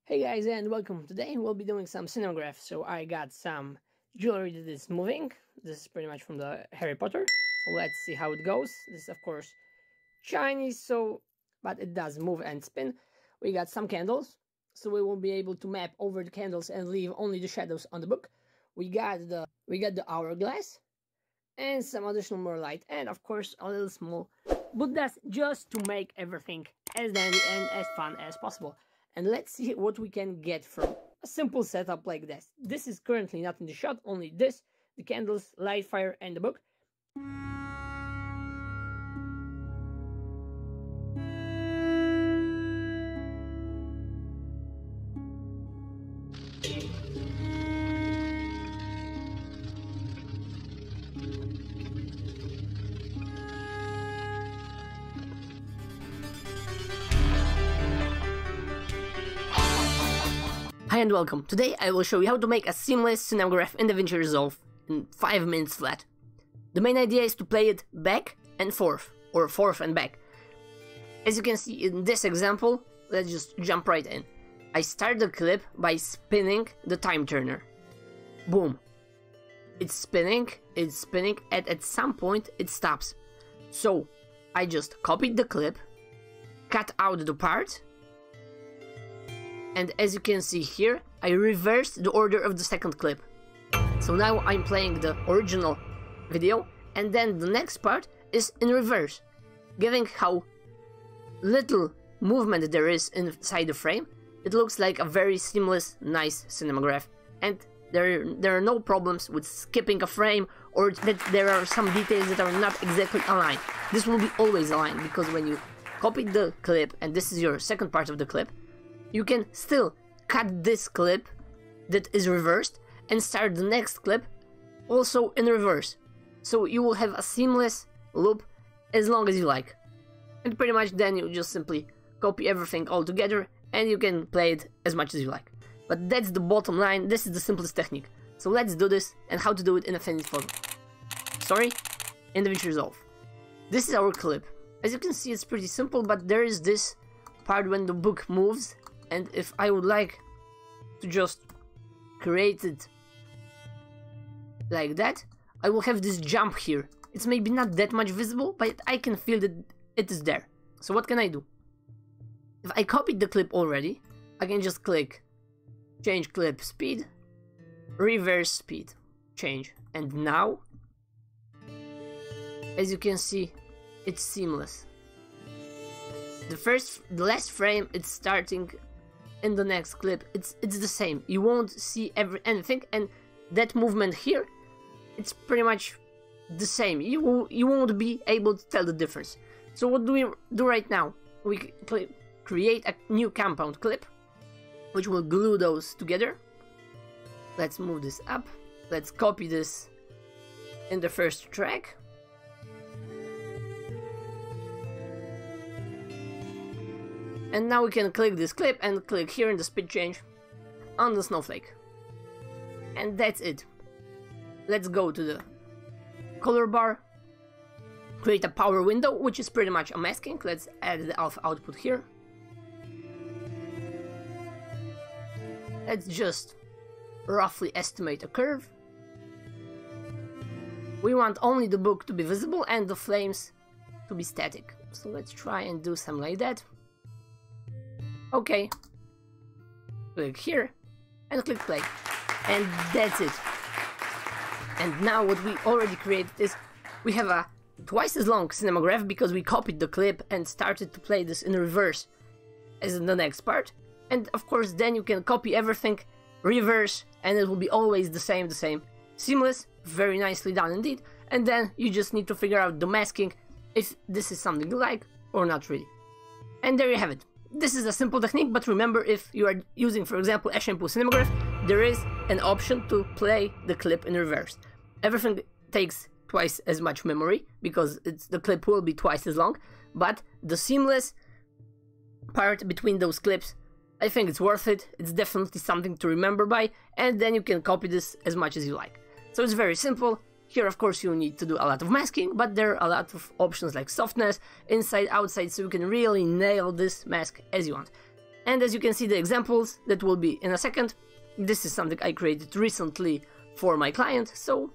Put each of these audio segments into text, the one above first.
Hey guys, and welcome. Today we'll be doing some cinemagraphs. So I got some jewelry that is moving. This is pretty much from the Harry Potter. So let's see how it goes. This is of course Chinese, but it does move and spin. We got some candles, so we will be able to map over the candles and leave only the shadows on the book. We got the hourglass and some additional more light, and of course a little small Buddhas, just to make everything as dandy and as fun as possible. And let's see what we can get from a simple setup like this. This is currently not in the shot, only this, the candles, light, fire, and the book. Hi and welcome. Today I will show you how to make a seamless cinemagraph in DaVinci Resolve in 5 minutes flat. The main idea is to play it back and forth, or forth and back. As you can see in this example, let's just jump right in. I start the clip by spinning the time turner. Boom. It's spinning, and at some point it stops. So I just copied the clip, cut out the part, and as you can see here, I reversed the order of the second clip. So now I'm playing the original video, and then the next part is in reverse, giving how little movement there is inside the frame. It looks like a very seamless, nice cinemagraph, and there are no problems with skipping a frame or that there are some details that are not exactly aligned. This will be always aligned, because when you copy the clip and this is your second part of the clip, you can still cut this clip that is reversed and start the next clip also in reverse. So you will have a seamless loop as long as you like. And pretty much then you just simply copy everything all together and you can play it as much as you like. But that's the bottom line. This is the simplest technique. So let's do this, and how to do it in a finished photo. In DaVinci Resolve. This is our clip. As you can see, it's pretty simple, but there is this part when the book moves. And if I would like to just create it like that, I will have this jump here. It's maybe not that much visible, but I can feel that it is there. So what can I do? If I copied the clip already, I can just click change clip speed, reverse speed, change. And now, as you can see, it's seamless. The last frame, it's starting in the next clip, it's the same. You won't see anything, and that movement here, it's pretty much the same. You won't be able to tell the difference. So what do we do right now? We create a new compound clip, which will glue those together. Let's move this up. Let's copy this in the first track. And now we can click this clip and click here in the speed change on the snowflake. And that's it. Let's go to the color bar, create a power window, which is pretty much a masking. Let's add the alpha output here. Let's just roughly estimate a curve. We want only the book to be visible and the flames to be static. So let's try and do something like that. Okay, click here and click play, and that's it. And now what we already created is we have a twice as long cinemagraph, because we copied the clip and started to play this in reverse as in the next part. And of course then you can copy everything, reverse, and it will be always the same. Seamless, very nicely done indeed. And then you just need to figure out the masking, if this is something you like or not really. And there you have it. This is a simple technique, but remember, if you are using, for example, ashampoo cinemagraph, there is an option to play the clip in reverse. Everything takes twice as much memory, because the clip will be twice as long, but the seamless part between those clips, I think it's worth it. It's definitely something to remember by, and then you can copy this as much as you like. So it's very simple. Here, of course, you need to do a lot of masking, but there are a lot of options like softness, inside, outside, so you can really nail this mask as you want. And as you can see the examples that will be in a second, this is something I created recently for my client, so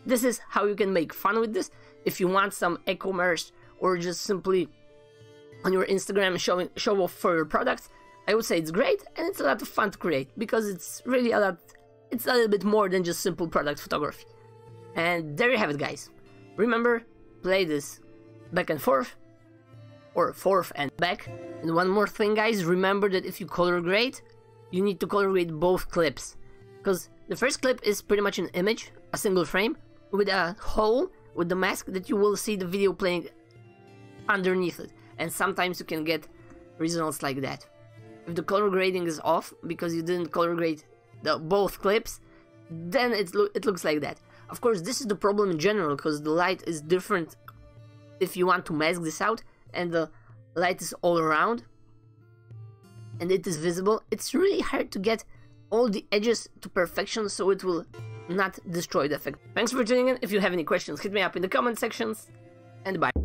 this is how you can make fun with this. If you want some e-commerce or just simply on your Instagram show off for your products, I would say it's great and it's a lot of fun to create because it's really it's a little bit more than just simple product photography. And there you have it, guys. Remember, play this back and forth, or forth and back. And one more thing, guys, remember that if you color grade, you need to color grade both clips, because the first clip is pretty much an image, a single frame, with a hole with the mask that you will see the video playing underneath it. And sometimes you can get results like that. If the color grading is off because you didn't color grade both clips, then it looks like that. Of course, this is the problem in general, because the light is different if you want to mask this out, and the light is all around and it is visible. It's really hard to get all the edges to perfection so it will not destroy the effect. Thanks for tuning in. If you have any questions, hit me up in the comment sections, and bye.